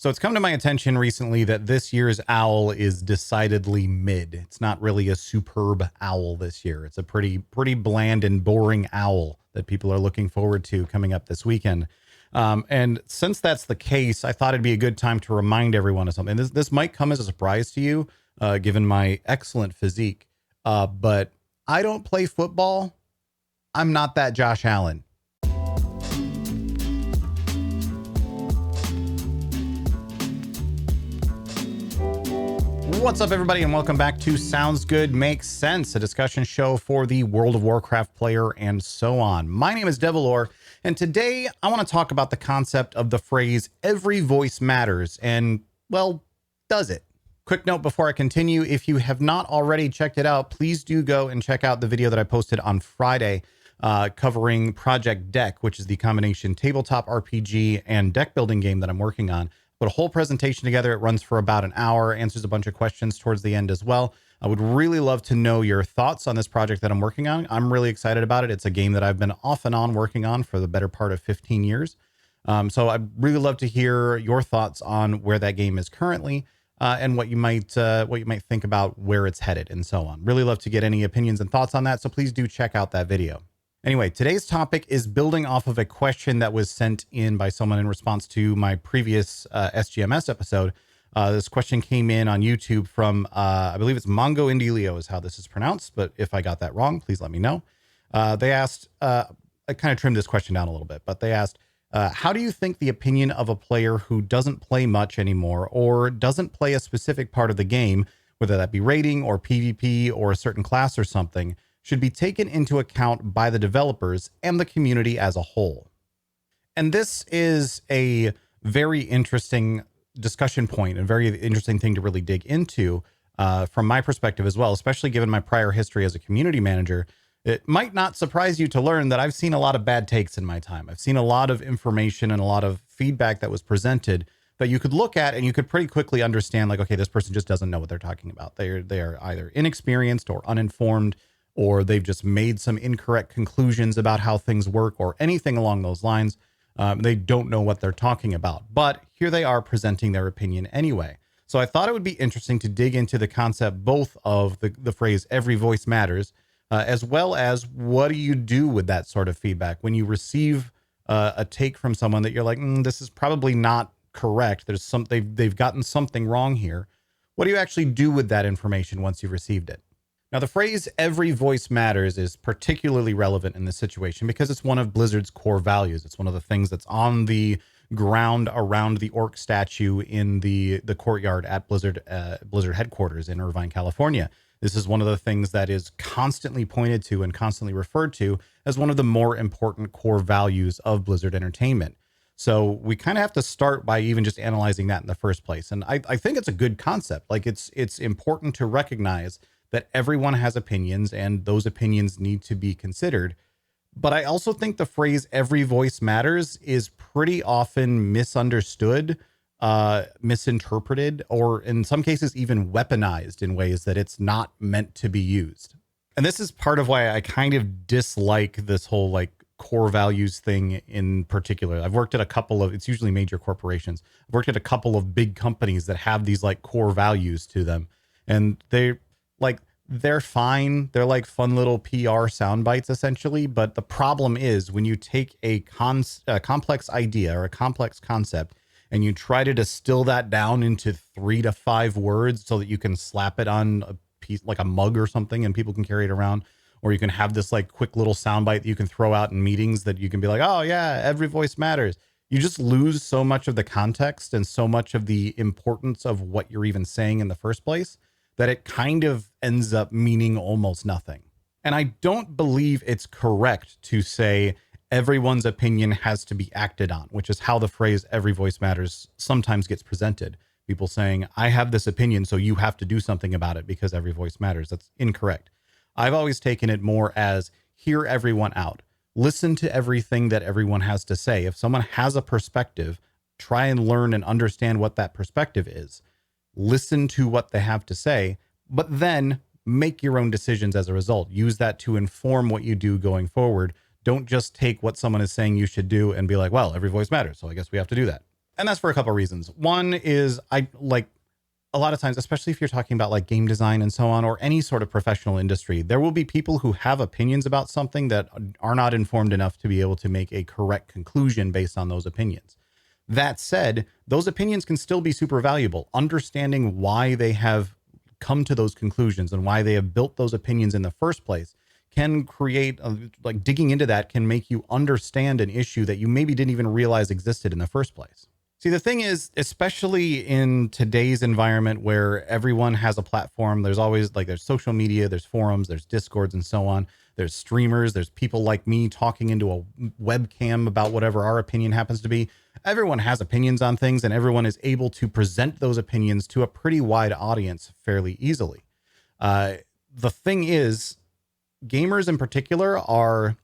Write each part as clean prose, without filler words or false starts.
So it's come to my attention recently that this year's owl is decidedly mid. It's not really a superb owl this year. It's a pretty bland and boring owl that people are looking forward to coming up this weekend. And since that's the case, I thought it'd be a good time to remind everyone of something. This might come as a surprise to you, given my excellent physique. But I don't play football. I'm not that Josh Allen. What's up, everybody, and welcome back to Sounds Good Makes Sense, a discussion show for the World of Warcraft player and so on. My name is Devilor, and today I want to talk about the concept of the phrase, every voice matters, and, well, does it? Quick note before I continue, if you have not already checked it out, please do go and check out the video that I posted on Friday covering Project Deck, which is the combination tabletop RPG and deck building game that I'm working on. Put a whole presentation together. It runs for about an hour, answers a bunch of questions towards the end as well. I would really love to know your thoughts on this project that I'm working on. I'm really excited about it. It's a game that I've been off and on working on for the better part of 15 years. So I'd really love to hear your thoughts on where that game is currently and what you might think about where it's headed and so on. Really love to get any opinions and thoughts on that. So please do check out that video. Anyway, today's topic is building off of a question that was sent in by someone in response to my previous SGMS episode. This question came in on YouTube from, I believe it's Mongo Indilio is how this is pronounced, but if I got that wrong, please let me know. They asked, I kind of trimmed this question down a little bit, but they asked, how do you think the opinion of a player who doesn't play much anymore or doesn't play a specific part of the game, whether that be raiding or PvP or a certain class or something, should be taken into account by the developers and the community as a whole? And this is a very interesting discussion point and very interesting thing to really dig into from my perspective as well, especially given my prior history as a community manager. It might not surprise you to learn that I've seen a lot of bad takes in my time. I've seen a lot of information and a lot of feedback that was presented that you could look at and you could pretty quickly understand, like, okay, this person just doesn't know what they're talking about. They are either inexperienced or uninformed, or they've just made some incorrect conclusions about how things work or anything along those lines. They don't know what they're talking about, but here they are presenting their opinion anyway. So I thought it would be interesting to dig into the concept both of the phrase every voice matters, as well as what do you do with that sort of feedback when you receive a take from someone that you're like, this is probably not correct. There's they've gotten something wrong here. What do you actually do with that information once you've received it? Now, the phrase every voice matters is particularly relevant in this situation because it's one of Blizzard's core values. It's one of the things that's on the ground around the orc statue in the courtyard at Blizzard headquarters in Irvine, California. This is one of the things that is constantly pointed to and constantly referred to as one of the more important core values of Blizzard Entertainment. So we kind of have to start by even just analyzing that in the first place. And I think it's a good concept. Like it's important to recognize that everyone has opinions and those opinions need to be considered. But I also think the phrase every voice matters is pretty often misunderstood, misinterpreted, or in some cases even weaponized in ways that it's not meant to be used. And this is part of why I kind of dislike this whole like core values thing in particular. I've worked at a couple of, it's usually major corporations. I've worked at a couple of big companies that have these like core values to them. And they're fine. They're like fun little PR sound bites essentially. But the problem is when you take a complex idea or a complex concept and you try to distill that down into 3 to 5 words so that you can slap it on a piece like a mug or something and people can carry it around, or you can have this like quick little sound bite that you can throw out in meetings that you can be like, oh yeah, every voice matters. You just lose so much of the context and so much of the importance of what you're even saying in the first place that it kind of ends up meaning almost nothing. And I don't believe it's correct to say everyone's opinion has to be acted on, which is how the phrase every voice matters sometimes gets presented. People saying, I have this opinion, so you have to do something about it because every voice matters. That's incorrect. I've always taken it more as hear everyone out. Listen to everything that everyone has to say. If someone has a perspective, try and learn and understand what that perspective is. Listen to what they have to say, but then make your own decisions as a result. Use that to inform what you do going forward. Don't just take what someone is saying you should do and be like, well, every voice matters, so I guess we have to do that. And that's for a couple of reasons. One is a lot of times, especially if you're talking about like game design and so on, or any sort of professional industry, there will be people who have opinions about something that are not informed enough to be able to make a correct conclusion based on those opinions. That said, those opinions can still be super valuable. Understanding why they have come to those conclusions and why they have built those opinions in the first place can create, like digging into that can make you understand an issue that you maybe didn't even realize existed in the first place. See, the thing is, especially in today's environment where everyone has a platform, there's always there's social media, there's forums, there's discords and so on. There's streamers, there's people like me talking into a webcam about whatever our opinion happens to be. Everyone has opinions on things, and everyone is able to present those opinions to a pretty wide audience fairly easily. The thing is, gamers in particular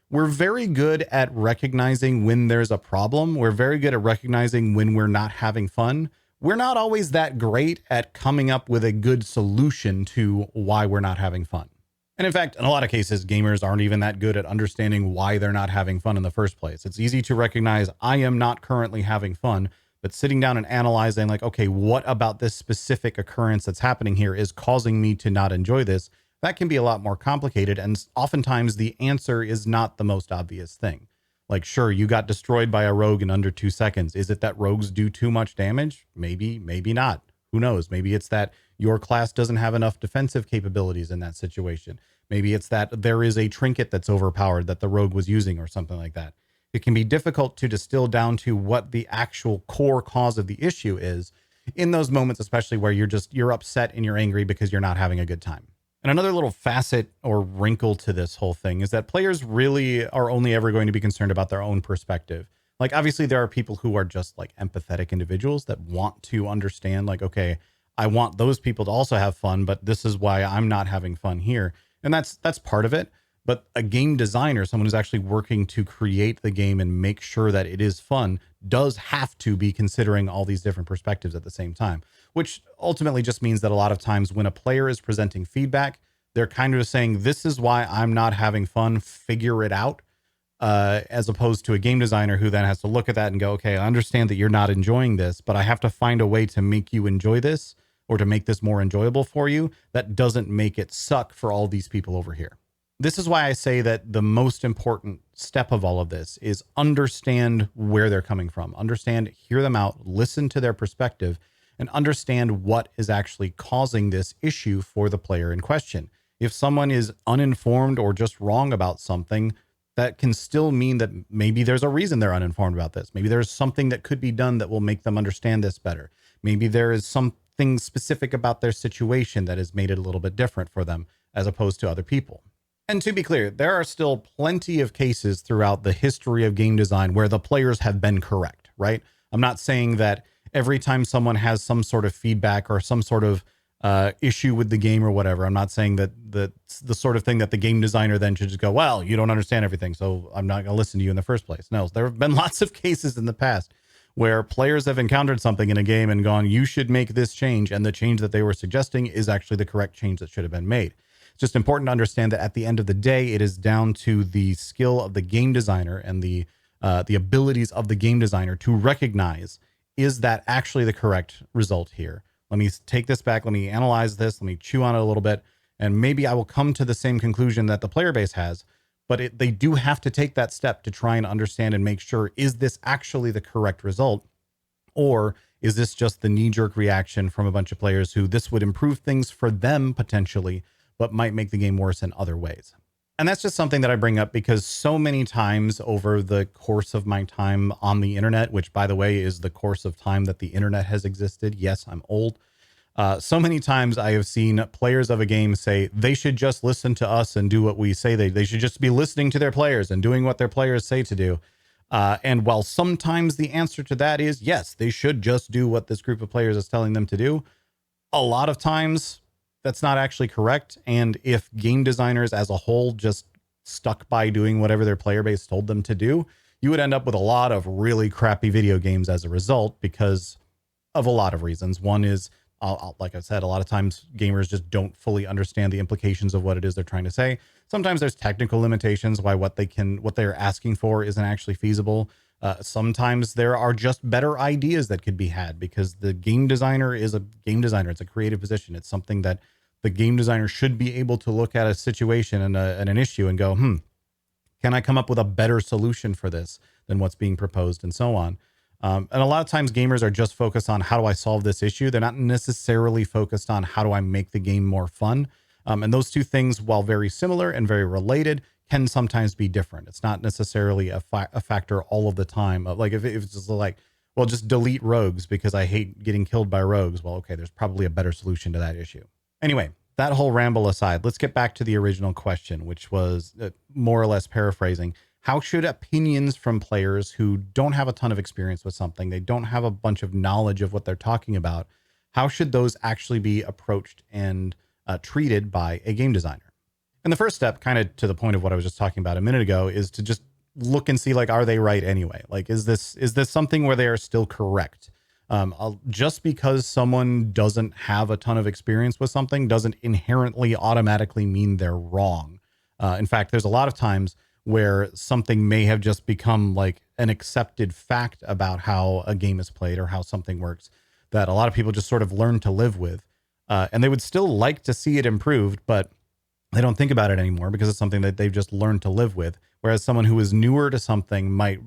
we're very good at recognizing when there's a problem. We're very good at recognizing when we're not having fun. We're not always that great at coming up with a good solution to why we're not having fun. And in fact, in a lot of cases, gamers aren't even that good at understanding why they're not having fun in the first place. It's easy to recognize I am not currently having fun, but sitting down and analyzing okay, what about this specific occurrence that's happening here is causing me to not enjoy this? That can be a lot more complicated, and oftentimes the answer is not the most obvious thing. Like, sure, you got destroyed by a rogue in under 2 seconds. Is it that rogues do too much damage? Maybe, maybe not. Who knows? Maybe it's that your class doesn't have enough defensive capabilities in that situation. Maybe it's that there is a trinket that's overpowered that the rogue was using or something like that. It can be difficult to distill down to what the actual core cause of the issue is in those moments, especially where you're upset and you're angry because you're not having a good time. And another little facet or wrinkle to this whole thing is that players really are only ever going to be concerned about their own perspective. Like, obviously, there are people who are just like empathetic individuals that want to understand, like, okay, I want those people to also have fun, but this is why I'm not having fun here. And that's part of it. But a game designer, someone who's actually working to create the game and make sure that it is fun, does have to be considering all these different perspectives at the same time, which ultimately just means that a lot of times when a player is presenting feedback, they're kind of saying, this is why I'm not having fun, figure it out, as opposed to a game designer who then has to look at that and go, okay, I understand that you're not enjoying this, but I have to find a way to make you enjoy this or to make this more enjoyable for you that doesn't make it suck for all these people over here. This is why I say that the most important step of all of this is understand where they're coming from, hear them out, listen to their perspective, and understand what is actually causing this issue for the player in question. If someone is uninformed or just wrong about something, that can still mean that maybe there's a reason they're uninformed about this. Maybe there's something that could be done that will make them understand this better. Maybe there is something specific about their situation that has made it a little bit different for them as opposed to other people. And to be clear, there are still plenty of cases throughout the history of game design where the players have been correct, right? I'm not saying that every time someone has some sort of feedback or some sort of issue with the game or whatever, I'm not saying that the sort of thing that the game designer then should just go, well, you don't understand everything, so I'm not going to listen to you in the first place. No, there have been lots of cases in the past where players have encountered something in a game and gone, you should make this change, and the change that they were suggesting is actually the correct change that should have been made. It's just important to understand that at the end of the day, it is down to the skill of the game designer and the abilities of the game designer to recognize, is that actually the correct result here? Let me take this back. Let me analyze this. Let me chew on it a little bit. And maybe I will come to the same conclusion that the player base has, but they do have to take that step to try and understand and make sure, is this actually the correct result? Or is this just the knee-jerk reaction from a bunch of players who this would improve things for them potentially, but might make the game worse in other ways? And that's just something that I bring up because so many times over the course of my time on the internet, which, by the way, is the course of time that the internet has existed. Yes, I'm old. So many times I have seen players of a game say they should just listen to us and do what we say. They should just be listening to their players and doing what their players say to do. And while sometimes the answer to that is yes, they should just do what this group of players is telling them to do, a lot of times that's not actually correct. And if game designers as a whole just stuck by doing whatever their player base told them to do, you would end up with a lot of really crappy video games as a result because of a lot of reasons. One is, like I said, a lot of times gamers just don't fully understand the implications of what it is they're trying to say. Sometimes there's technical limitations why what they're asking for isn't actually feasible. Sometimes there are just better ideas that could be had because the game designer is a game designer. It's a creative position. It's something that the game designer should be able to look at a situation and an issue and go, can I come up with a better solution for this than what's being proposed, and so on. And a lot of times gamers are just focused on how do I solve this issue. They're not necessarily focused on how do I make the game more fun. And those two things, while very similar and very related, can sometimes be different. It's not necessarily a factor all of the time. Like if it's just like, well, just delete rogues because I hate getting killed by rogues. Well, okay, there's probably a better solution to that issue. Anyway, that whole ramble aside, let's get back to the original question, which was more or less paraphrasing. How should opinions from players who don't have a ton of experience with something, they don't have a bunch of knowledge of what they're talking about, how should those actually be approached and treated by a game designer? And the first step, kind of to the point of what I was just talking about a minute ago, is to just look and see, like, are they right anyway? Like, is this something where they are still correct? Just because someone doesn't have a ton of experience with something doesn't inherently automatically mean they're wrong. In fact, there's a lot of times where something may have just become like an accepted fact about how a game is played or how something works that a lot of people just sort of learn to live with. And they would still like to see it improved, but they don't think about it anymore because it's something that they've just learned to live with. Whereas someone who is newer to something might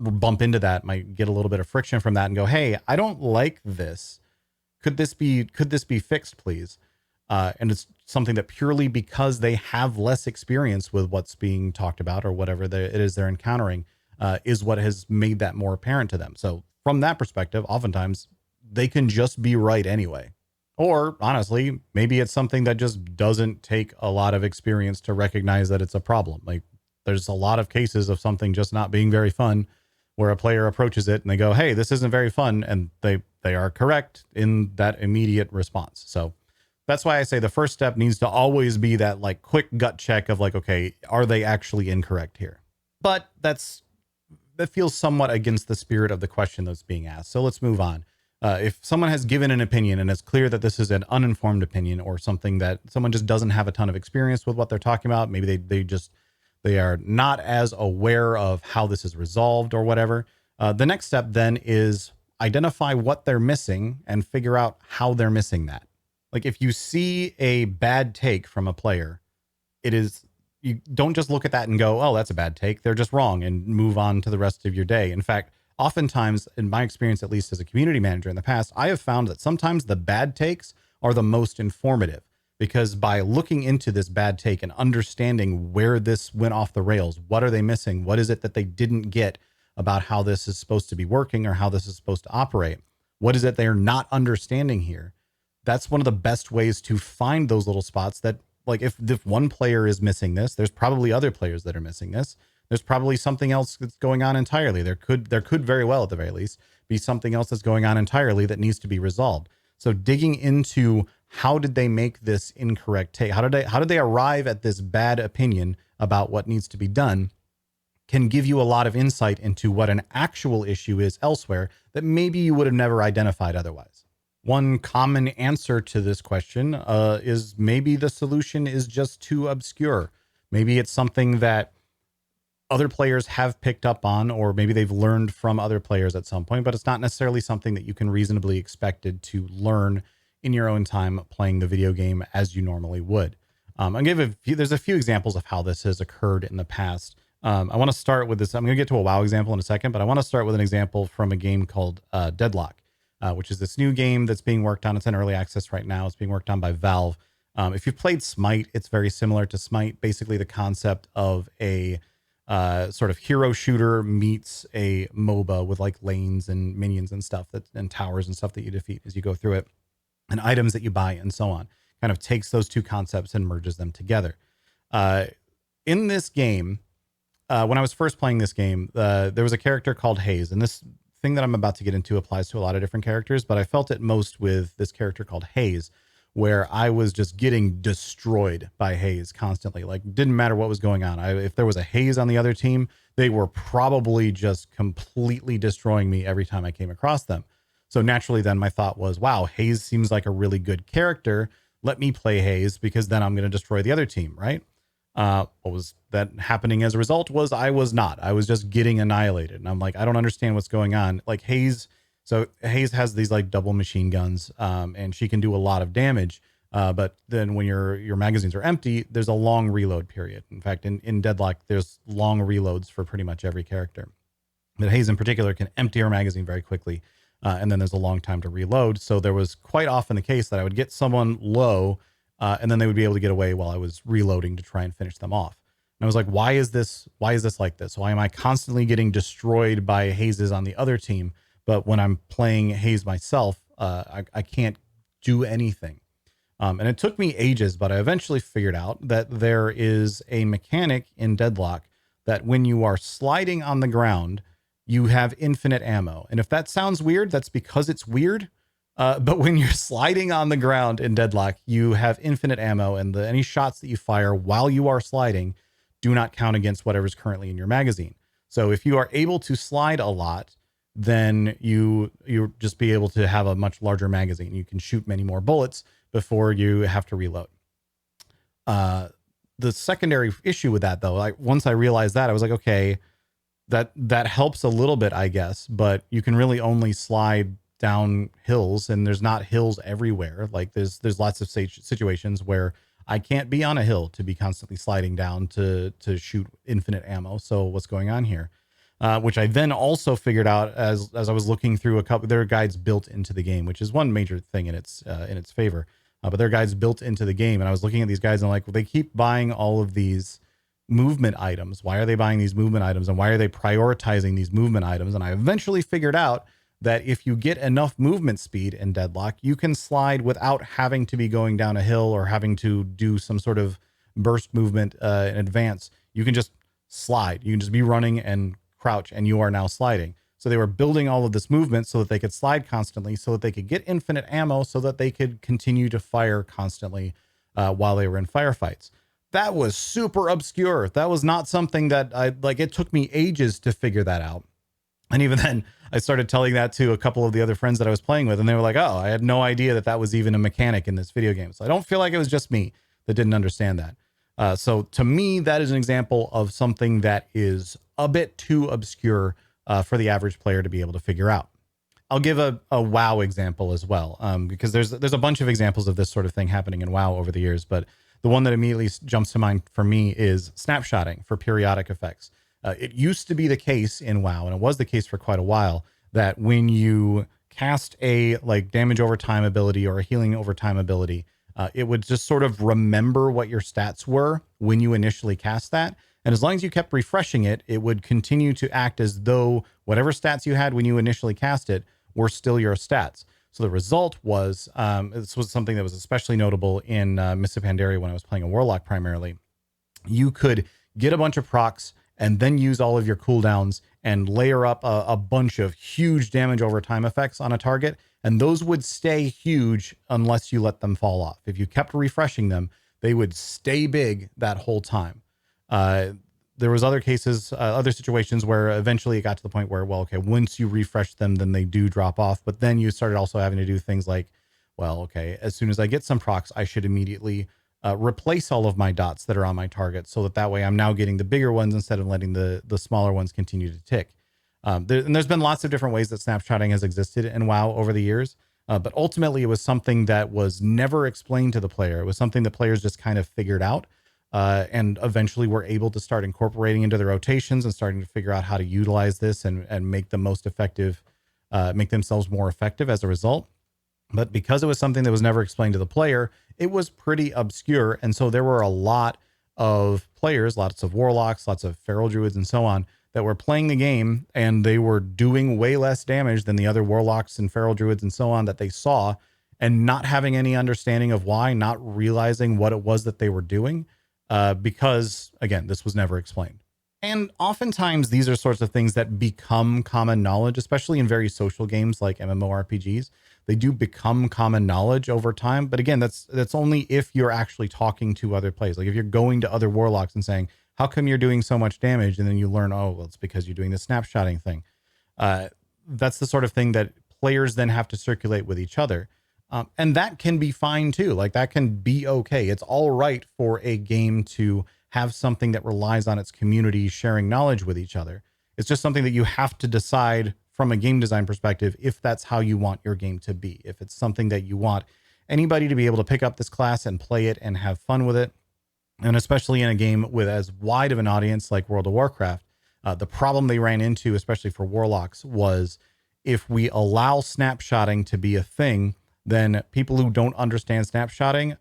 bump into that, might get a little bit of friction from that and go, hey, I don't like this. Could this be fixed, please? And it's something that purely because they have less experience with what's being talked about or whatever it is they're encountering is what has made that more apparent to them. So from that perspective, oftentimes they can just be right anyway. Or honestly, maybe it's something that just doesn't take a lot of experience to recognize that it's a problem. Like there's a lot of cases of something just not being very fun where a player approaches it and they go, hey, this isn't very fun. And they are correct in that immediate response. So that's why I say the first step needs to always be that like quick gut check of like, okay, are they actually incorrect here? But that feels somewhat against the spirit of the question that's being asked. So let's move on. If someone has given an opinion and it's clear that this is an uninformed opinion or something that someone just doesn't have a ton of experience with what they're talking about, maybe they are not as aware of how this is resolved or whatever. The next step then is identify what they're missing and figure out how they're missing that. Like if you see a bad take from a player, you don't just look at that and go, oh, that's a bad take. They're just wrong and move on to the rest of your day. In fact, oftentimes, in my experience, at least as a community manager in the past, I have found that sometimes the bad takes are the most informative because by looking into this bad take and understanding where this went off the rails, what are they missing? What is it that they didn't get about how this is supposed to be working or how this is supposed to operate? What is it they're not understanding here? That's one of the best ways to find those little spots that, like, if one player is missing this, there's probably other players that are missing this. There's probably something else that's going on entirely. There could very well, at the very least, be something else that's going on entirely that needs to be resolved. So digging into how did they make this incorrect take? How did they arrive at this bad opinion about what needs to be done can give you a lot of insight into what an actual issue is elsewhere that maybe you would have never identified otherwise. One common answer to this question is maybe the solution is just too obscure. Maybe it's something that other players have picked up on, or maybe they've learned from other players at some point, but it's not necessarily something that you can reasonably expected to learn in your own time playing the video game as you normally would. There's a few examples of how this has occurred in the past. I want to start with this. I'm going to get to a WoW example in a second, but I want to start with an example from a game called Deadlock, which is this new game that's being worked on. It's in early access right now. It's being worked on by Valve. If you've played Smite, it's very similar to Smite. Basically, the concept of a sort of hero shooter meets a MOBA with like lanes and minions and stuff and towers and stuff that you defeat as you go through it, and items that you buy and so on. Kind of takes those two concepts and merges them together. In this game, when I was first playing this game, there was a character called Hayes, and this thing that I'm about to get into applies to a lot of different characters, but I felt it most with this character called Hayes, where I was just getting destroyed by Hayes constantly. Like, didn't matter what was going on. If there was a Hayes on the other team, they were probably just completely destroying me every time I came across them. So naturally then my thought was, wow, Hayes seems like a really good character. Let me play Hayes because then I'm going to destroy the other team, right? What was that happening as a result was I was just getting annihilated. And I'm like, I don't understand what's going on. Like Hayes has these like double machine guns, and she can do a lot of damage. But then when your magazines are empty, there's a long reload period. In fact, in Deadlock, there's long reloads for pretty much every character. But Hayes in particular can empty her magazine very quickly. And then there's a long time to reload. So there was quite often the case that I would get someone low, and then they would be able to get away while I was reloading to try and finish them off. And I was like, why is this like this? Why am I constantly getting destroyed by Hayes on the other team? But when I'm playing Hayes myself, I can't do anything. And it took me ages, but I eventually figured out that there is a mechanic in Deadlock that when you are sliding on the ground, you have infinite ammo. And if that sounds weird, that's because it's weird. But when you're sliding on the ground in Deadlock, you have infinite ammo, and any shots that you fire while you are sliding do not count against whatever's currently in your magazine. So if you are able to slide a lot, then you just be able to have a much larger magazine. You can shoot many more bullets before you have to reload. The secondary issue with that, though, like once I realized that, I was like, okay, that helps a little bit, I guess, but you can really only slide down hills, and there's not hills everywhere. Like there's lots of situations where I can't be on a hill to be constantly sliding down to shoot infinite ammo. So what's going on here? Which I then also figured out as I was looking through there are guides built into the game, which is one major thing in its favor. But there are guides built into the game, and I was looking at these guides and I'm like, well, they keep buying all of these movement items. Why are they buying these movement items, and why are they prioritizing these movement items? And I eventually figured out that if you get enough movement speed in Deadlock, you can slide without having to be going down a hill or having to do some sort of burst movement in advance. You can just slide. You can just be running and crouch, and you are now sliding. So they were building all of this movement so that they could slide constantly, so that they could get infinite ammo, so that they could continue to fire constantly while they were in firefights. That was super obscure. That was not something that it took me ages to figure that out. And even then, I started telling that to a couple of the other friends that I was playing with, and they were like, oh, I had no idea that was even a mechanic in this video game. So I don't feel like it was just me that didn't understand that. So to me, that is an example of something that is a bit too obscure for the average player to be able to figure out. I'll give a WoW example as well, because there's a bunch of examples of this sort of thing happening in WoW over the years, but the one that immediately jumps to mind for me is snapshotting for periodic effects. It used to be the case in WoW, and it was the case for quite a while, that when you cast a damage over time ability or a healing over time ability, it would just sort of remember what your stats were when you initially cast that. And as long as you kept refreshing it, it would continue to act as though whatever stats you had when you initially cast it were still your stats. So the result was, this was something that was especially notable in Mists of Pandaria when I was playing a Warlock primarily. You could get a bunch of procs and then use all of your cooldowns and layer up a bunch of huge damage over time effects on a target. And those would stay huge unless you let them fall off. If you kept refreshing them, they would stay big that whole time. There was other cases, other situations where eventually it got to the point where, well, okay, once you refresh them, then they do drop off. But then you started also having to do things like, well, okay, as soon as I get some procs, I should immediately replace all of my dots that are on my target, so that way I'm now getting the bigger ones instead of letting the smaller ones continue to tick. And there's been lots of different ways that snapshotting has existed in WoW over the years. But ultimately, it was something that was never explained to the player. It was something that players just kind of figured out. And eventually were able to start incorporating into their rotations and starting to figure out how to utilize this and make them most effective, make themselves more effective as a result. But because it was something that was never explained to the player, it was pretty obscure. And so there were a lot of players, lots of warlocks, lots of feral druids and so on, that were playing the game, and they were doing way less damage than the other warlocks and feral druids and so on that they saw, and not having any understanding of why, not realizing what it was that they were doing. Because, again, this was never explained. And oftentimes these are sorts of things that become common knowledge, especially in very social games like MMORPGs. They do become common knowledge over time. But again, that's only if you're actually talking to other players. Like if you're going to other warlocks and saying, how come you're doing so much damage? And then you learn, oh, well, it's because you're doing the snapshotting thing. That's the sort of thing that players then have to circulate with each other. And that can be fine too. Like that can be okay. It's all right for a game to have something that relies on its community sharing knowledge with each other. It's just something that you have to decide from a game design perspective if that's how you want your game to be. If it's something that you want anybody to be able to pick up this class and play it and have fun with it, and especially in a game with as wide of an audience like World of Warcraft, the problem they ran into, especially for Warlocks, was if we allow snapshotting to be a thing, then people who don't understand snapshotting,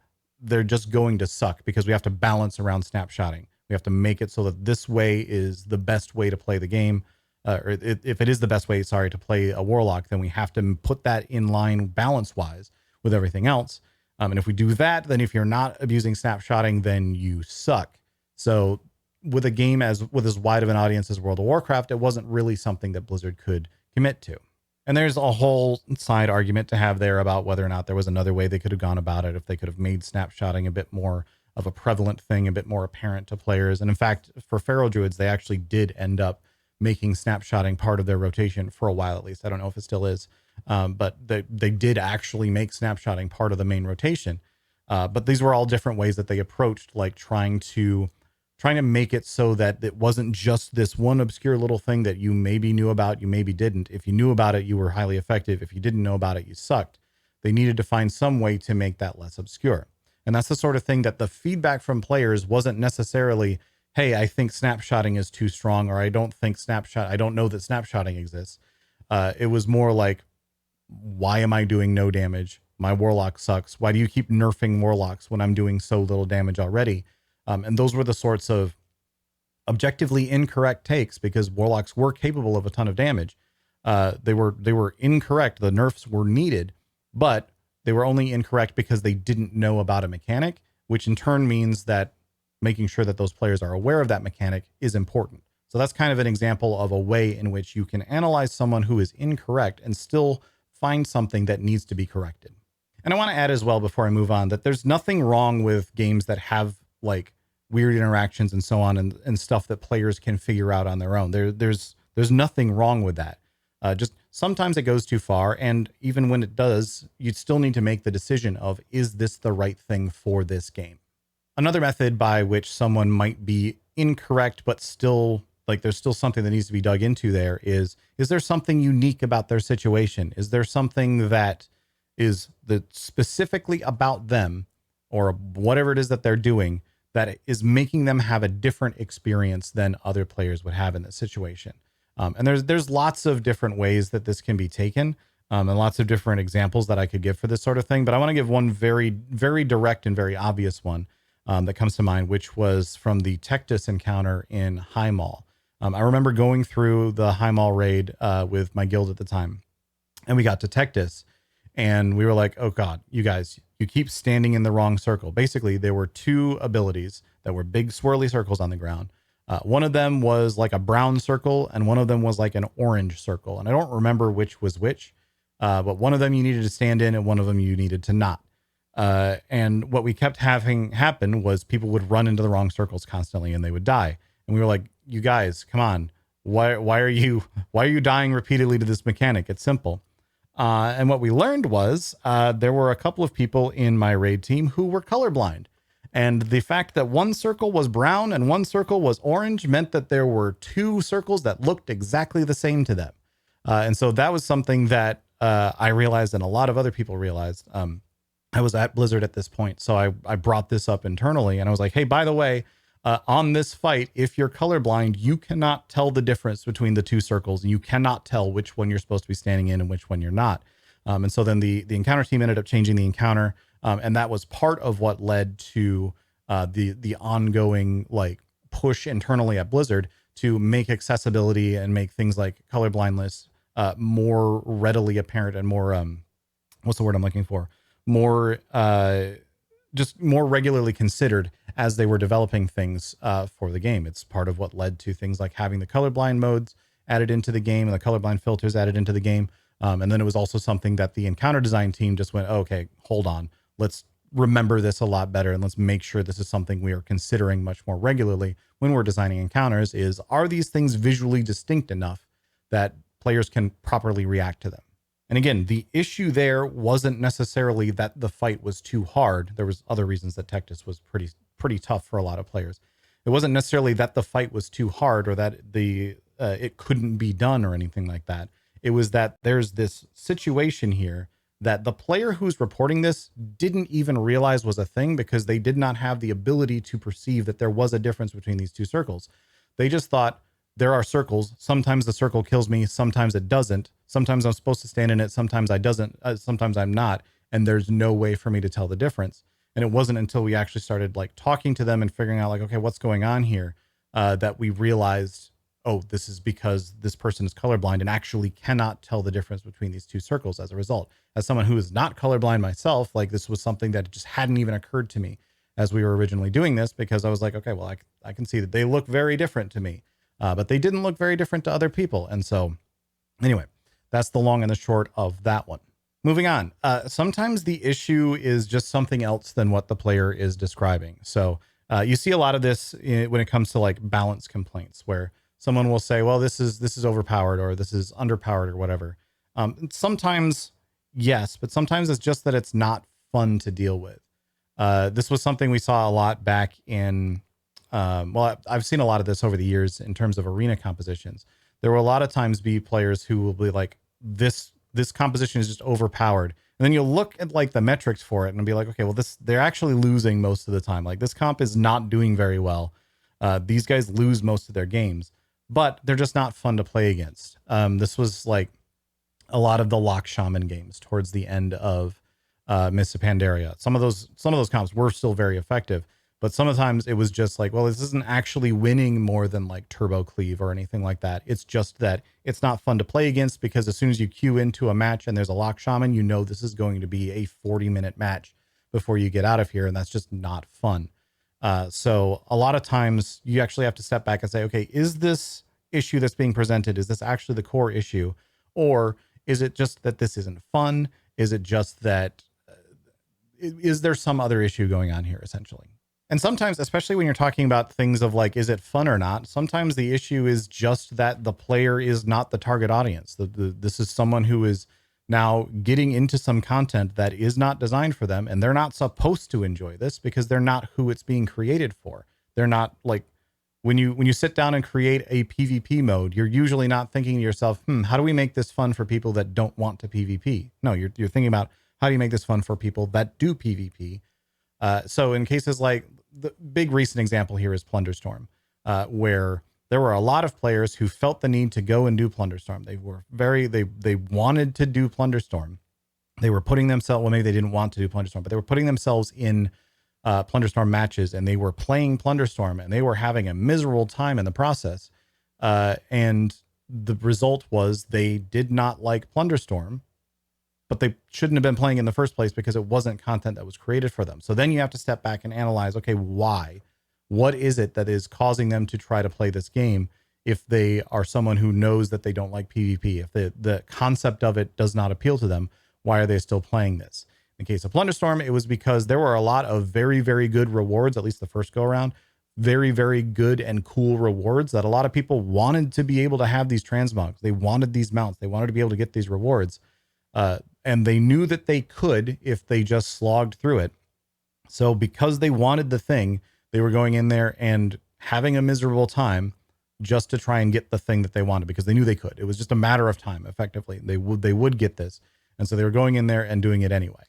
they're just going to suck because we have to balance around snapshotting. We have to make it so that this way is the best way to play the game. If it is the best way, to play a Warlock, then we have to put that in line balance-wise with everything else. And if we do that, then if you're not abusing snapshotting, then you suck. So with a game with as wide of an audience as World of Warcraft, it wasn't really something that Blizzard could commit to. And there's a whole side argument to have there about whether or not there was another way they could have gone about it, if they could have made snapshotting a bit more of a prevalent thing, a bit more apparent to players. And in fact, for Feral Druids, they actually did end up making snapshotting part of their rotation for a while, at least. I don't know if it still is, but they did actually make snapshotting part of the main rotation. But these were all different ways that they approached, like trying to make it so that it wasn't just this one obscure little thing that you maybe knew about, you maybe didn't. If you knew about it, you were highly effective. If you didn't know about it, you sucked. They needed to find some way to make that less obscure. And that's the sort of thing that the feedback from players wasn't necessarily, hey, I think snapshotting is too strong, or I don't know that snapshotting exists. It was more like, why am I doing no damage? My Warlock sucks. Why do you keep nerfing Warlocks when I'm doing so little damage already? And those were the sorts of objectively incorrect takes, because Warlocks were capable of a ton of damage. They were incorrect. The nerfs were needed, but they were only incorrect because they didn't know about a mechanic, which in turn means that making sure that those players are aware of that mechanic is important. So that's kind of an example of a way in which you can analyze someone who is incorrect and still find something that needs to be corrected. And I want to add as well, before I move on, that there's nothing wrong with games that have like weird interactions and so on, and stuff that players can figure out on their own. There's nothing wrong with that. Just sometimes it goes too far. And even when it does, you still need to make the decision of, is this the right thing for this game? Another method by which someone might be incorrect, but still like there's still something that needs to be dug into there is there something unique about their situation? Is there something that is specifically about them, or whatever it is that they're doing, that is making them have a different experience than other players would have in this situation? And there's lots of different ways that this can be taken, and lots of different examples that I could give for this sort of thing. But I want to give one very, very direct and very obvious one that comes to mind, which was from the Tectus encounter in High Mall. I remember going through the High Mall raid with my guild at the time, and we got to Tectus, and we were like, oh God, you guys, you keep standing in the wrong circle. Basically, there were two abilities that were big swirly circles on the ground. One of them was like a brown circle, and one of them was like an orange circle. And I don't remember which was which, but one of them you needed to stand in, and one of them you needed to not. And what we kept having happen was people would run into the wrong circles constantly, and they would die. And we were like, you guys, come on. Why are you dying repeatedly to this mechanic? It's simple. And what we learned was there were a couple of people in my raid team who were colorblind. And the fact that one circle was brown and one circle was orange meant that there were two circles that looked exactly the same to them. And so that was something that I realized, and a lot of other people realized. I was at Blizzard at this point, so I brought this up internally, and I was like, hey, by the way, on this fight, if you're colorblind, you cannot tell the difference between the two circles, and you cannot tell which one you're supposed to be standing in and which one you're not. And so then the encounter team ended up changing the encounter, and that was part of what led to the ongoing like push internally at Blizzard to make accessibility and make things like colorblindness more readily apparent and more what's the word I'm looking for? More just more regularly considered as they were developing things for the game. It's part of what led to things like having the colorblind modes added into the game and the colorblind filters added into the game. And then it was also something that the encounter design team just went, oh, okay, hold on. Let's remember this a lot better, and let's make sure this is something we are considering much more regularly when we're designing encounters is, are these things visually distinct enough that players can properly react to them? And again, the issue there wasn't necessarily that the fight was too hard. There was other reasons that Tectus was pretty tough for a lot of players. It wasn't necessarily that the fight was too hard or that it couldn't be done or anything like that. It was that there's this situation here that the player who's reporting this didn't even realize was a thing because they did not have the ability to perceive that there was a difference between these two circles. They just thought there are circles. Sometimes the circle kills me. Sometimes it doesn't. Sometimes I'm supposed to stand in it. Sometimes I doesn't. Sometimes I'm not. And there's no way for me to tell the difference. And it wasn't until we actually started like talking to them and figuring out like, okay, what's going on here, that we realized, oh, this is because this person is colorblind and actually cannot tell the difference between these two circles as a result. As someone who is not colorblind myself, like this was something that just hadn't even occurred to me as we were originally doing this, because I was like, okay, well, I can see that they look very different to me, but they didn't look very different to other people. And so anyway, that's the long and the short of that one. Moving on. Sometimes the issue is just something else than what the player is describing. So you see a lot of this when it comes to like balance complaints, where someone will say, well, this is overpowered or this is underpowered or whatever. Sometimes, yes, but sometimes it's just that it's not fun to deal with. This was something we saw a lot back in, well, I've seen a lot of this over the years in terms of arena compositions. There will a lot of times be players who will be like, this composition is just overpowered. And then you'll look at like the metrics for it and be like, okay, well, they're actually losing most of the time. Like this comp is not doing very well. These guys lose most of their games, but they're just not fun to play against. This was like a lot of the Lock Shaman games towards the end of Mists of Pandaria. Some of those comps were still very effective, but sometimes it was just like, well, this isn't actually winning more than like Turbo Cleave or anything like that. It's just that it's not fun to play against because as soon as you queue into a match and there's a Lock Shaman, you know this is going to be a 40-minute match before you get out of here, and that's just not fun. So a lot of times you actually have to step back and say, okay, is this issue that's being presented, is this actually the core issue? Or is it just that this isn't fun? Is it just that, is there some other issue going on here essentially? And sometimes, especially when you're talking about things of like, is it fun or not? Sometimes the issue is just that the player is not the target audience. This is someone who is now getting into some content that is not designed for them, and they're not supposed to enjoy this because they're not who it's being created for. They're not like, when you sit down and create a PvP mode, you're usually not thinking to yourself, how do we make this fun for people that don't want to PvP? No, you're thinking about how do you make this fun for people that do PvP? So in cases like the big recent example here is Plunderstorm, where there were a lot of players who felt the need to go and do Plunderstorm. They wanted to do Plunderstorm. They were putting themselves, well, maybe they didn't want to do Plunderstorm, but they were putting themselves in Plunderstorm matches, and they were playing Plunderstorm, and they were having a miserable time in the process. And the result was they did not like Plunderstorm, but they shouldn't have been playing in the first place because it wasn't content that was created for them. So then you have to step back and analyze, okay, why? What is it that is causing them to try to play this game if they are someone who knows that they don't like PvP? If the concept of it does not appeal to them, why are they still playing this? In the case of Plunderstorm, it was because there were a lot of very, very good rewards, at least the first go around, very, very good and cool rewards that a lot of people wanted to be able to have these transmogs. They wanted these mounts. They wanted to be able to get these rewards. And they knew that they could if they just slogged through it. So because they wanted the thing, they were going in there and having a miserable time just to try and get the thing that they wanted because they knew they could. It was just a matter of time, effectively. They would get this. And so they were going in there and doing it anyway.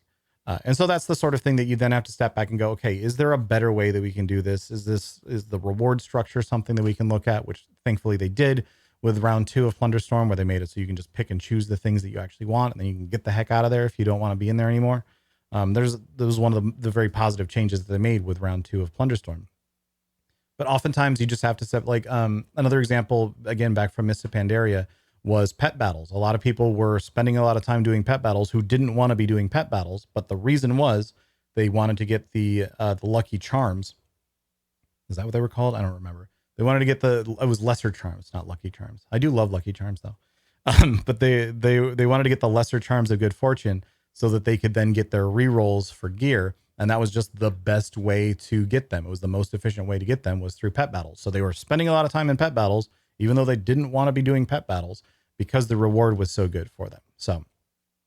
And so that's the sort of thing that you then have to step back and go, okay, is there a better way that we can do this? Is the reward structure something that we can look at, which thankfully they did with round 2 of Plunderstorm, where they made it so you can just pick and choose the things that you actually want, and then you can get the heck out of there if you don't want to be in there anymore. There was one of the very positive changes that they made with round 2 of Plunderstorm. But oftentimes you just have to set, like, another example, again, back from Mists of Pandaria, was pet battles. A lot of people were spending a lot of time doing pet battles who didn't want to be doing pet battles, but the reason was they wanted to get the lucky charms. Is that what they were called? I don't remember. They wanted to get it was lesser charms, not lucky charms. I do love lucky charms though. But they wanted to get the lesser charms of good fortune so that they could then get their rerolls for gear. And that was just the best way to get them. It was the most efficient way to get them was through pet battles. So they were spending a lot of time in pet battles, even though they didn't want to be doing pet battles, because the reward was so good for them. So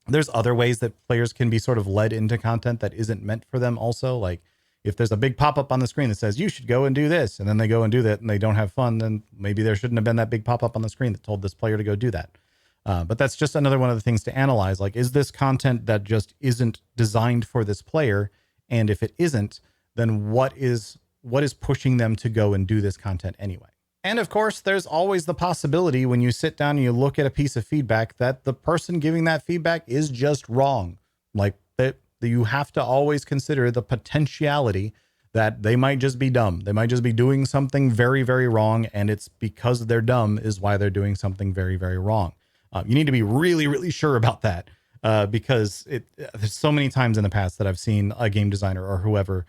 there's other ways that players can be sort of led into content that isn't meant for them also. Like If there's a big pop-up on the screen that says you should go and do this, and then they go and do that and they don't have fun, then maybe there shouldn't have been that big pop-up on the screen that told this player to go do that. But that's just another one of the things to analyze. Like, is this content that just isn't designed for this player? And if it isn't, then what is pushing them to go and do this content anyway? And of course, there's always the possibility when you sit down and you look at a piece of feedback that the person giving that feedback is just wrong. Like, that you have to always consider the potentiality that they might just be dumb. They might just be doing something very, very wrong. And it's because they're dumb is why they're doing something very, very wrong. You need to be really, really sure about that because there's so many times in the past that I've seen a game designer or whoever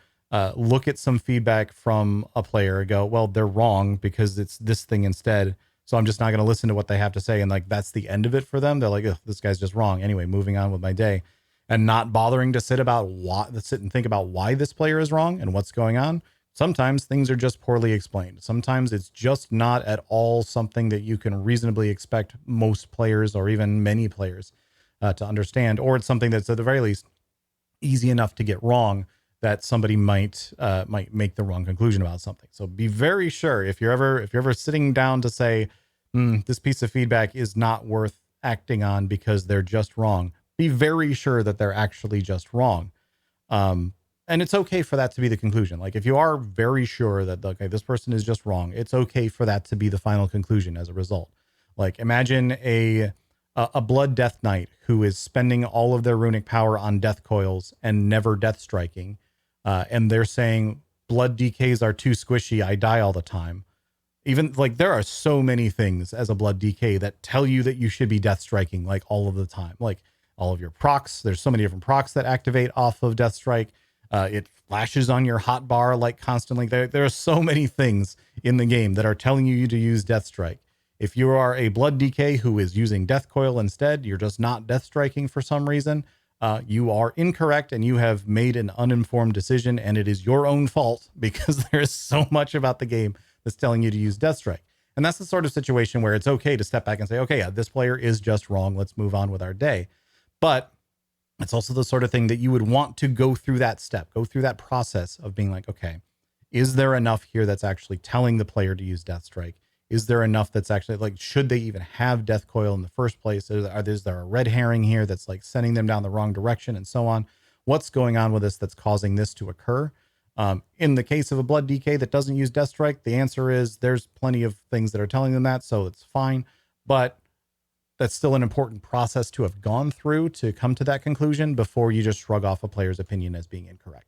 look at some feedback from a player and go, well, they're wrong because it's this thing instead. So I'm just not going to listen to what they have to say. And like, that's the end of it for them. They're like, this guy's just wrong. Anyway, moving on with my day and not bothering to sit and think about why this player is wrong and what's going on. Sometimes things are just poorly explained. Sometimes it's just not at all something that you can reasonably expect most players or even many players to understand, or it's something that's at the very least easy enough to get wrong that somebody might make the wrong conclusion about something. So be very sure if you're ever sitting down to say, this piece of feedback is not worth acting on because they're just wrong. Be very sure that they're actually just wrong. And it's okay for that to be the conclusion. Like, if you are very sure that, okay, this person is just wrong, it's okay for that to be the final conclusion as a result. Like, imagine a Blood Death Knight who is spending all of their runic power on death coils and never death striking. And they're saying blood DKs are too squishy. I die all the time. Even like, there are so many things as a blood DK that tell you that you should be death striking like all of the time. Like all of your procs, there's so many different procs that activate off of death strike. It flashes on your hotbar like constantly. There are so many things in the game that are telling you to use death strike. If you are a blood DK who is using death coil instead, you're just not death striking for some reason. You are incorrect and you have made an uninformed decision, and it is your own fault because there's so much about the game that's telling you to use death strike. And that's the sort of situation where it's okay to step back and say, okay, yeah, this player is just wrong. Let's move on with our day. But it's also the sort of thing that you would want to go through that step, go through that process of being like, okay, is there enough here that's actually telling the player to use death strike? Is there enough that's actually like, should they even have death coil in the first place? Is there a red herring here that's like sending them down the wrong direction and so on? What's going on with this that's causing this to occur? In the case of a blood DK that doesn't use death strike, the answer is there's plenty of things that are telling them that, so it's fine. But that's still an important process to have gone through to come to that conclusion before you just shrug off a player's opinion as being incorrect.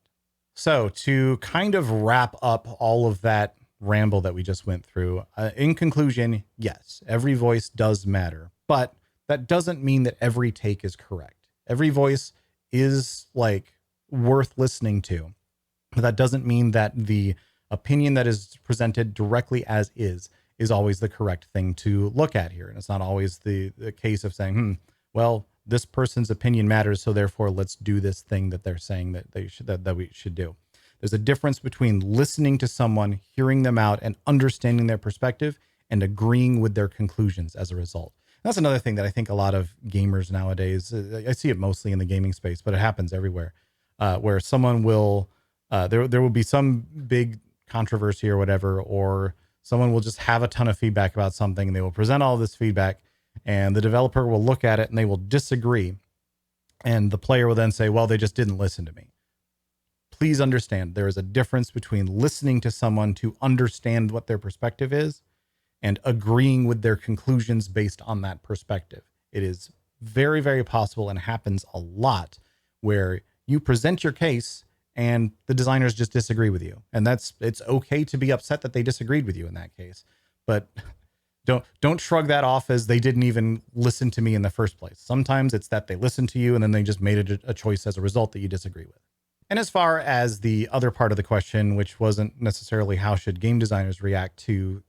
So to kind of wrap up all of that ramble that we just went through, in conclusion, yes, every voice does matter, but that doesn't mean that every take is correct. Every voice is like worth listening to, but that doesn't mean that the opinion that is presented directly as is always the correct thing to look at here. And it's not always the case of saying, well, this person's opinion matters, so therefore let's do this thing that they're saying that we should do. There's a difference between listening to someone, hearing them out, and understanding their perspective and agreeing with their conclusions as a result. And that's another thing that I think a lot of gamers nowadays, I see it mostly in the gaming space, but it happens everywhere, where someone will, there will be some big controversy or whatever, or someone will just have a ton of feedback about something and they will present all this feedback and the developer will look at it and they will disagree. And the player will then say, well, they just didn't listen to me. Please understand there is a difference between listening to someone to understand what their perspective is and agreeing with their conclusions based on that perspective. It is very, very possible and happens a lot where you present your case and the designers just disagree with you. And it's okay to be upset that they disagreed with you in that case, but don't shrug that off as they didn't even listen to me in the first place. Sometimes it's that they listened to you and then they just made a choice as a result that you disagree with. And as far as the other part of the question, which wasn't necessarily how should game designers react to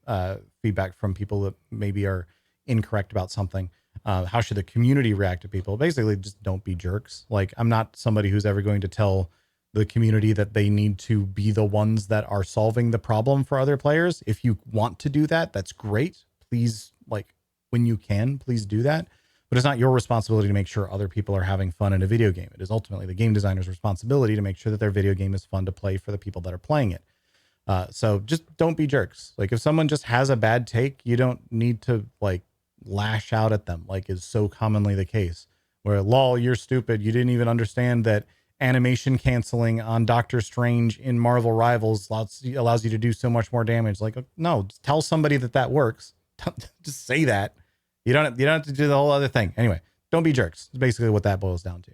feedback from people that maybe are incorrect about something, how should the community react to people? Basically, just don't be jerks. Like, I'm not somebody who's ever going to tell the community that they need to be the ones that are solving the problem for other players. If you want to do that, that's great. Please, like, when you can, please do that. but it's not your responsibility to make sure other people are having fun in a video game. It is ultimately the game designer's responsibility to make sure that their video game is fun to play for the people that are playing it. So just don't be jerks. Like if someone just has a bad take, you don't need to like lash out at them, like is so commonly the case where lol, you're stupid. You didn't even understand that animation canceling on Doctor Strange in Marvel Rivals allows you to do so much more damage. Like, no, just tell somebody that works. Just say that. You don't have to do the whole other thing. Anyway, don't be jerks. It's basically what that boils down to.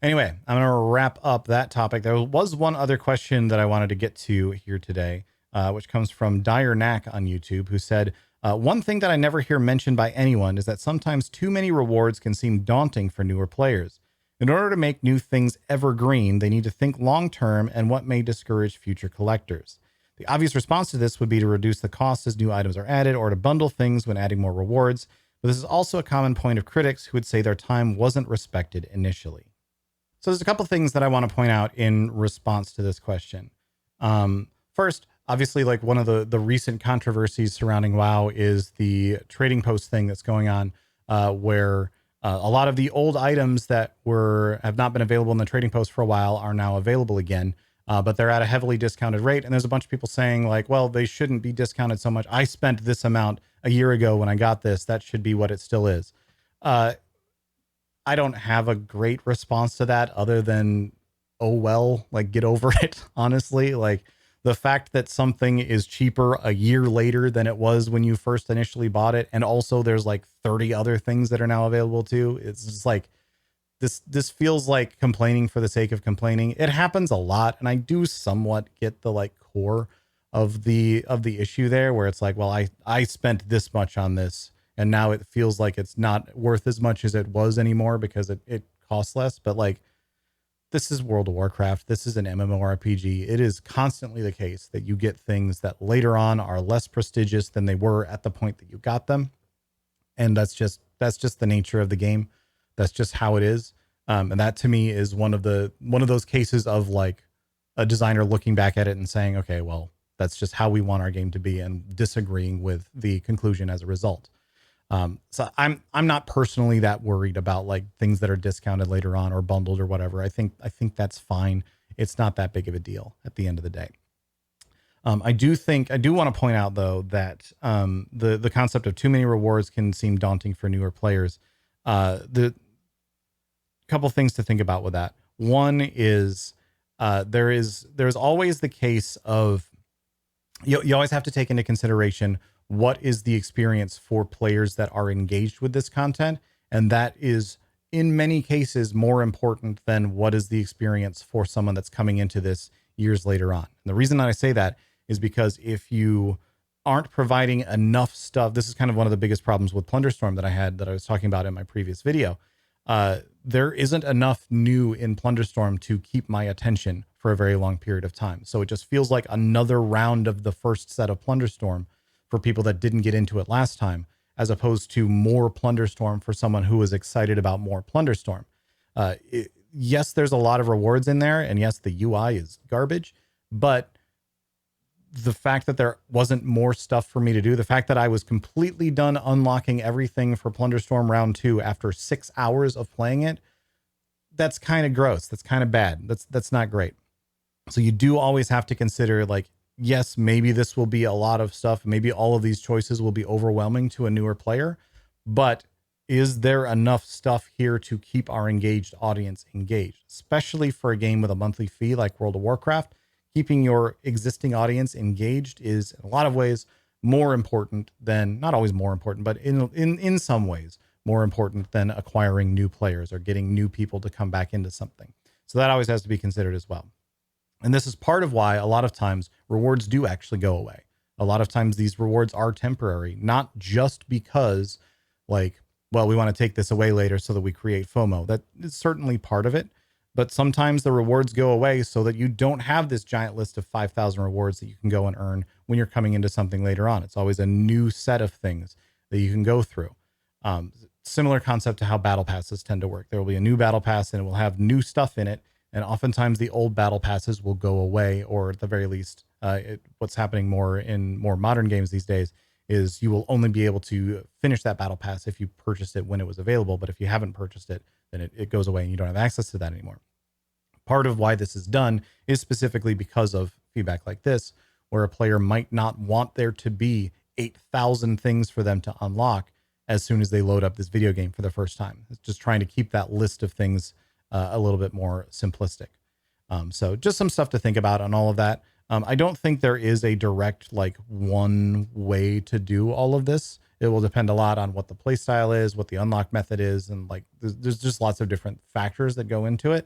Anyway, I'm going to wrap up that topic. There was one other question that I wanted to get to here today, which comes from Dire Knack on YouTube, who said, one thing that I never hear mentioned by anyone is that sometimes too many rewards can seem daunting for newer players. In order to make new things evergreen, they need to think long-term and what may discourage future collectors. The obvious response to this would be to reduce the cost as new items are added or to bundle things when adding more rewards. But this is also a common point of critics who would say their time wasn't respected initially. So there's a couple things that I want to point out in response to this question. First, obviously, like one of the recent controversies surrounding WoW is the trading post thing that's going on, where a lot of the old items that have not been available in the trading post for a while are now available again, but they're at a heavily discounted rate. And there's a bunch of people saying like, well, they shouldn't be discounted so much. I spent this amount a year ago when I got this. That should be what it still is. I don't have a great response to that other than, oh, well, like get over it. Honestly, like the fact that something is cheaper a year later than it was when you first initially bought it. And also there's like 30 other things that are now available too. It's just like, this feels like complaining for the sake of complaining. It happens a lot. And I do somewhat get the like core of the issue there where it's like, well, I spent this much on this, and now it feels like it's not worth as much as it was anymore because it costs less. But like, this is World of Warcraft. This is an MMORPG. It is constantly the case that you get things that later on are less prestigious than they were at the point that you got them. And that's just the nature of the game. That's just how it is. And that to me is one of those cases of like a designer looking back at it and saying, okay, well, that's just how we want our game to be, and disagreeing with the conclusion as a result. So I'm not personally that worried about like things that are discounted later on or bundled or whatever. I think that's fine. It's not that big of a deal at the end of the day. I do want to point out though that the concept of too many rewards can seem daunting for newer players. The couple things to think about with that. One is there's always the case of you always have to take into consideration what is the experience for players that are engaged with this content. And that is in many cases more important than what is the experience for someone that's coming into this years later on. And the reason that I say that is because if you aren't providing enough stuff, this is kind of one of the biggest problems with Plunderstorm that I was talking about in my previous video. There isn't enough new in Plunderstorm to keep my attention for a very long period of time. So it just feels like another round of the first set of Plunderstorm for people that didn't get into it last time, as opposed to more Plunderstorm for someone who was excited about more Plunderstorm. Yes, there's a lot of rewards in there, and yes, the UI is garbage, but the fact that there wasn't more stuff for me to do, the fact that I was completely done unlocking everything for Plunderstorm round 2 after 6 hours of playing it, that's kind of gross. That's kind of bad. That's not great. So you do always have to consider like, yes, maybe this will be a lot of stuff. Maybe all of these choices will be overwhelming to a newer player, but is there enough stuff here to keep our engaged audience engaged, especially for a game with a monthly fee like World of Warcraft? Keeping your existing audience engaged is in a lot of ways more important than, not always more important, but in some ways more important than acquiring new players or getting new people to come back into something. So that always has to be considered as well. And this is part of why a lot of times rewards do actually go away. A lot of times these rewards are temporary, not just because like, well, we want to take this away later so that we create FOMO. That is certainly part of it. But sometimes the rewards go away so that you don't have this giant list of 5,000 rewards that you can go and earn when you're coming into something later on. It's always a new set of things that you can go through. Similar concept to how battle passes tend to work. There will be a new battle pass and it will have new stuff in it. And oftentimes the old battle passes will go away, or at the very least, what's happening more in more modern games these days is you will only be able to finish that battle pass if you purchased it when it was available. But if you haven't purchased it, then it goes away and you don't have access to that anymore. Part of why this is done is specifically because of feedback like this, where a player might not want there to be 8,000 things for them to unlock as soon as they load up this video game for the first time. It's just trying to keep that list of things a little bit more simplistic. So just some stuff to think about on all of that. I don't think there is a direct, like, one way to do all of this. It will depend a lot on what the play style is, what the unlock method is, and like there's just lots of different factors that go into it.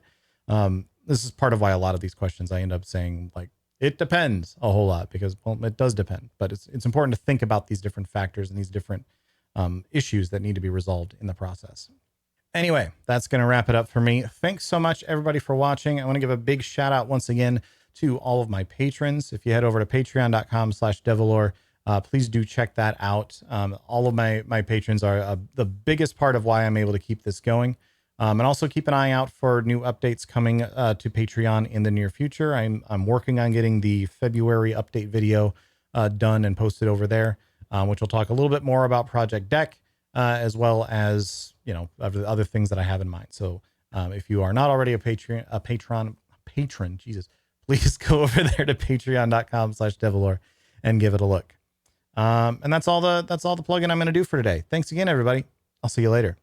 This is part of why a lot of these questions I end up saying, like, it depends a whole lot, because, well, it does depend, but it's important to think about these different factors and these different issues that need to be resolved in the process. Anyway, that's going to wrap it up for me. Thanks so much, everybody, for watching. I want to give a big shout out once again to all of my patrons. If you head over to patreon.com/devilore, please do check that out. All of my patrons are the biggest part of why I'm able to keep this going. And also keep an eye out for new updates coming to Patreon in the near future. I'm working on getting the February update video done and posted over there, which will talk a little bit more about Project Deck, as well as, you know, other things that I have in mind. So if you are not already a patron, Jesus, please go over there to patreon.com/devilore and give it a look. And that's all the plugin I'm going to do for today. Thanks again, everybody. I'll see you later.